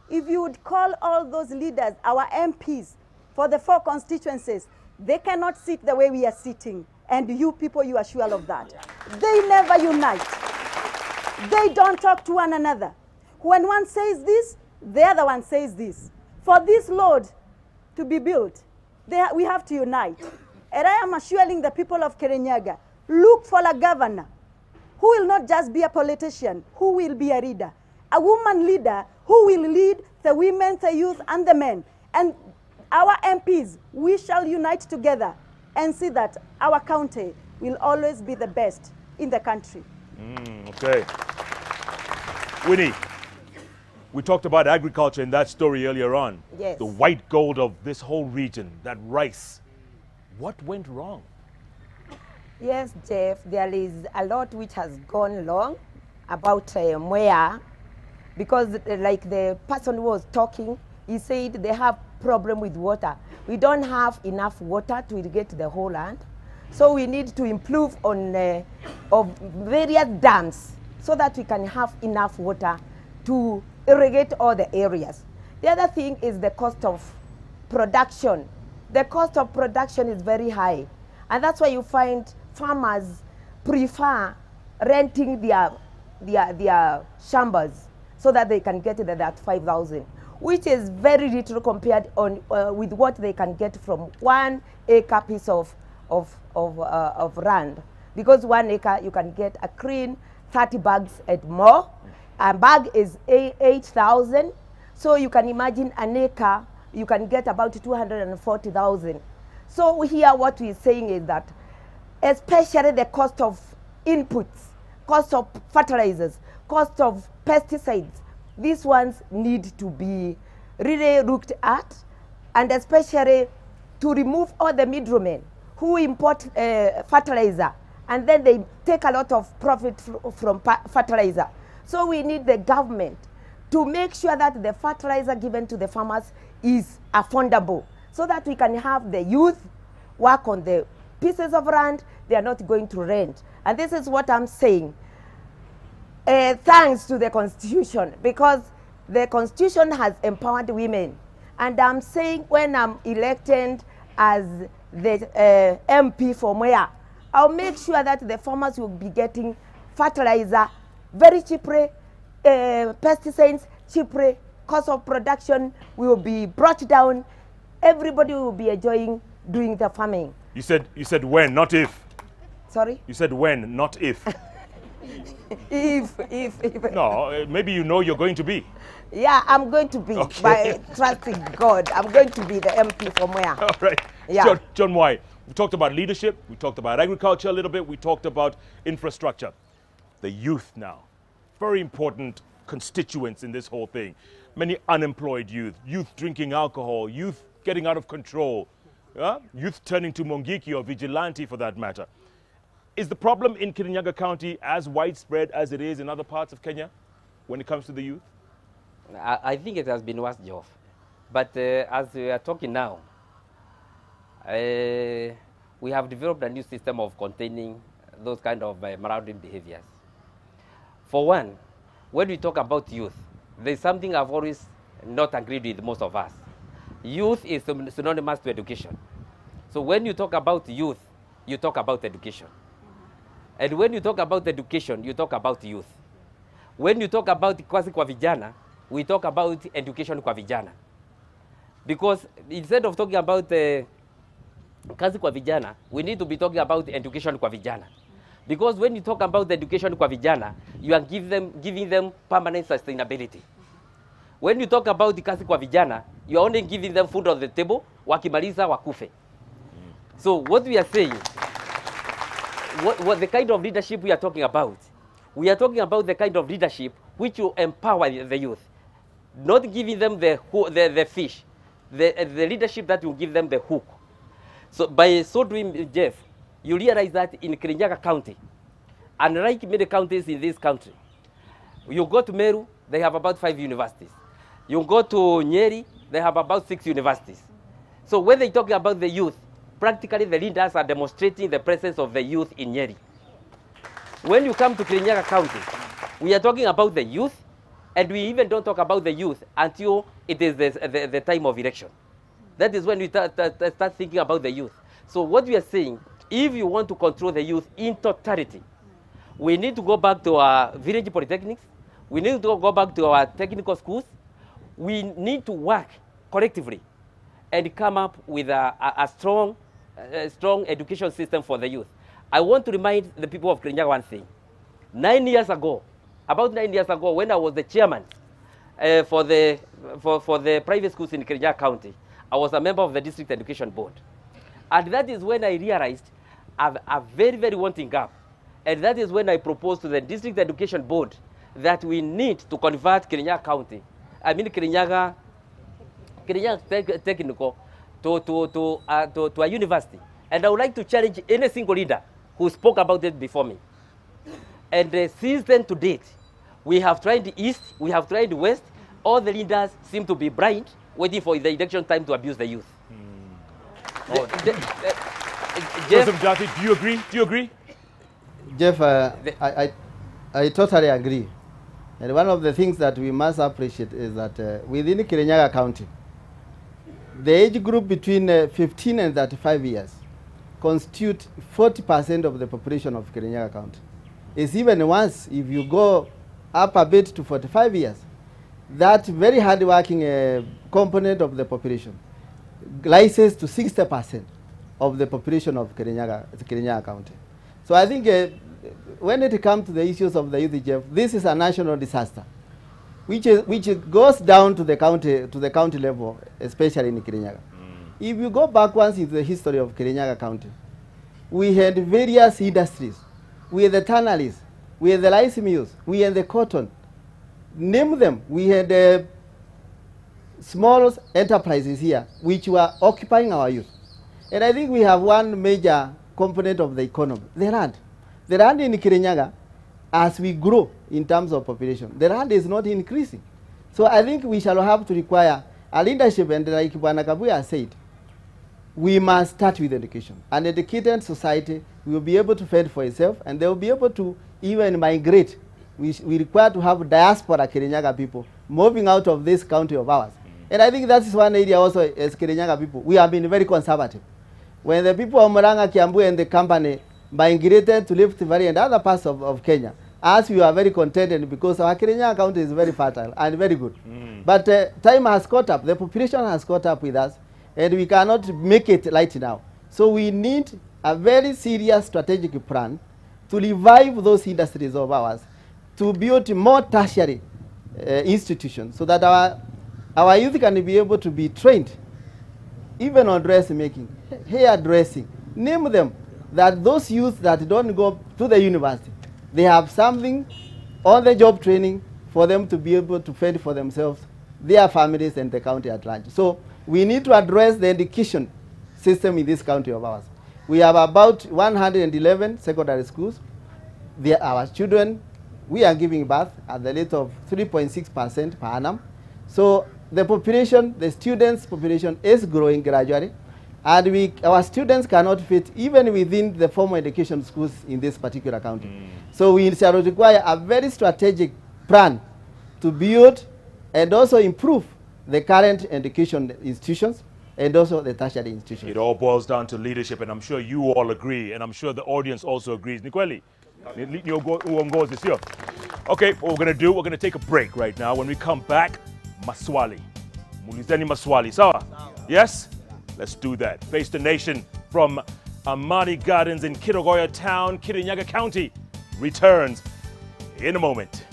If you would call all those leaders, our MPs, for the 4 constituencies, they cannot sit the way we are sitting. And you people, you are sure of that. They never unite. They don't talk to one another. When one says this, the other one says this. For this road to be built, we have to unite. And I am assuring the people of Kirinyaga, look for a governor who will not just be a politician, who will be a leader. A woman leader who will lead the women, the youth, and the men. And our MPs, we shall unite together and see that our county will always be the best in the country. Okay. Winnie, we talked about agriculture in that story earlier on. Yes. The white gold of this whole region, that rice. What went wrong? Yes, Jeff, there is a lot which has gone wrong about Mwea, because like the person who was talking, he said they have problem with water. We don't have enough water to irrigate the whole land. So we need to improve on of various dams so that we can have enough water to irrigate all the areas. The other thing is the cost of production. The cost of production is very high. And that's why you find farmers prefer renting their chambers so that they can get that 5,000, which is very little compared with what they can get from 1 acre piece of land. Because 1 acre, you can get a clean 30 bags and more. A bag is 8,000. So you can imagine an acre, you can get about 240,000. So here what we're saying is that especially the cost of inputs, cost of fertilizers, cost of pesticides, these ones need to be really looked at, and especially to remove all the middlemen who import fertilizer, and then they take a lot of profit from fertilizer. So we need the government to make sure that the fertilizer given to the farmers is affordable, so that we can have the youth work on the pieces of land they are not going to rent. And this is what I'm saying. Thanks to the Constitution, because the Constitution has empowered women. And I'm saying when I'm elected as the MP for Mwea, I'll make sure that the farmers will be getting fertilizer very cheaply, pesticides cheaply, cost of production will be brought down. Everybody will be enjoying doing the farming. You said when, not if. Sorry? You said when, not if. If. No, maybe you know you're going to be. Yeah, I'm going to be, okay, by trusting God. I'm going to be the MP from Mwea. All right. Yeah. John Mwai, we talked about leadership, we talked about agriculture a little bit, we talked about infrastructure. The youth now, very important constituents in this whole thing. Many unemployed youth drinking alcohol, youth getting out of control, youth turning to Mongiki or vigilante for that matter. Is the problem in Kirinyaga County as widespread as it is in other parts of Kenya when it comes to the youth? I think it has been worse, Geoff. But as we are talking now, we have developed a new system of containing those kind of marauding behaviors. For one, when we talk about youth, there's something I've always not agreed with most of us. Youth is synonymous to education. So when you talk about youth, you talk about education. And when you talk about education, you talk about youth. When you talk about kazi kwa vijana, we talk about education kwa vijana. Because instead of talking about kazi kwa vijana, we need to be talking about education kwa vijana. Because when you talk about education kwa vijana, you are giving them permanent sustainability. When you talk about kazi kwa vijana, you are only giving them food on the table, wakimaliza wakufe. So what we are saying, what the kind of leadership we are talking about the kind of leadership which will empower the youth, not giving them the fish, the leadership that will give them the hook. So by so doing, Jeff, you realize that in Kirinyaga County, unlike many counties in this country, you go to Meru, they have about 5 universities. You go to Nyeri, they have about 6 universities. So when they talk about the youth, practically the leaders are demonstrating the presence of the youth in Nyeri. When you come to Kirinyaga County, we are talking about the youth And we even don't talk about the youth until it is the time of election. That is when we start thinking about the youth. So what we are saying, if you want to control the youth in totality, we need to go back to our village polytechnics. We need to go back to our technical schools. We need to work collectively and come up with a strong education system for the youth. I want to remind the people of Kirinyaga one thing. 9 years ago, about 9 years ago, when I was the chairman for the private schools in Kirinyaga County, I was a member of the District Education Board. And that is when I realized a very, very wanting gap. And that is when I proposed to the District Education Board that we need to convert Kirinyaga Technical to a university. And I would like to challenge any single leader who spoke about it before me. And since then to date, we have tried the East, we have tried the West. All the leaders seem to be blind, waiting for the election time to abuse the youth. Joseph Jati, do you agree? Do you agree? Jeff, I totally agree. And one of the things that we must appreciate is that within Kirinyaga County, the age group between 15 and 35 years constitute 40% of the population of Kirinyaga County. It's even worse if you go up a bit to 45 years. That very hard-working component of the population rises to 60% of the population of Kirinyaga County. So I think when it comes to the issues of the youth, Jeff, this is a national disaster, which goes down to the county level, especially in Kirinyaga. If you go back once into the history of Kirinyaga County, we had various industries. We had the tanneries, we had the rice mills, we had the cotton. Name them. We had small enterprises here which were occupying our youth. And I think we have one major component of the economy, the land. The land in Kirinyaga, as we grow in terms of population, the land is not increasing. So I think we shall have to require a leadership, and like Bwana Kabuya said, we must start with education. An educated society will be able to fend for itself, and they will be able to even migrate. We require to have diaspora Kirinyaga people moving out of this county of ours. And I think that is one area also as Kirinyaga people. We have been very conservative. When the people of Murang'a, Kiambu and the company migrated to Rift Valley and other parts of Kenya, as we are very contented because our Kirinyaga county is very fertile and very good. But time has caught up. The population has caught up with us, and we cannot make it right now. So we need a very serious strategic plan to revive those industries of ours, to build more tertiary institutions so that our youth can be able to be trained even on dressmaking, hairdressing. Name them, that those youth that don't go to the university, they have something on the job training for them to be able to fend for themselves, their families, and the county at large. So we need to address the education system in this county of ours. We have about 111 secondary schools. Our children, we are giving birth at the rate of 3.6% per annum. So the population, the students' population is growing gradually, and our students cannot fit even within the formal education schools in this particular county. So we shall require a very strategic plan to build and also improve the current education institutions and also the tertiary institutions. It all boils down to leadership, and I'm sure you all agree, and I'm sure the audience also agrees. Nikweli, is here. Okay, what we're going to do, we're going to take a break right now. When we come back, maswali. Mulizeni maswali. Sawa? Yes? Let's do that. Face the Nation from Amani Gardens in Kirogoya Town, Kirinyaga County returns in a moment.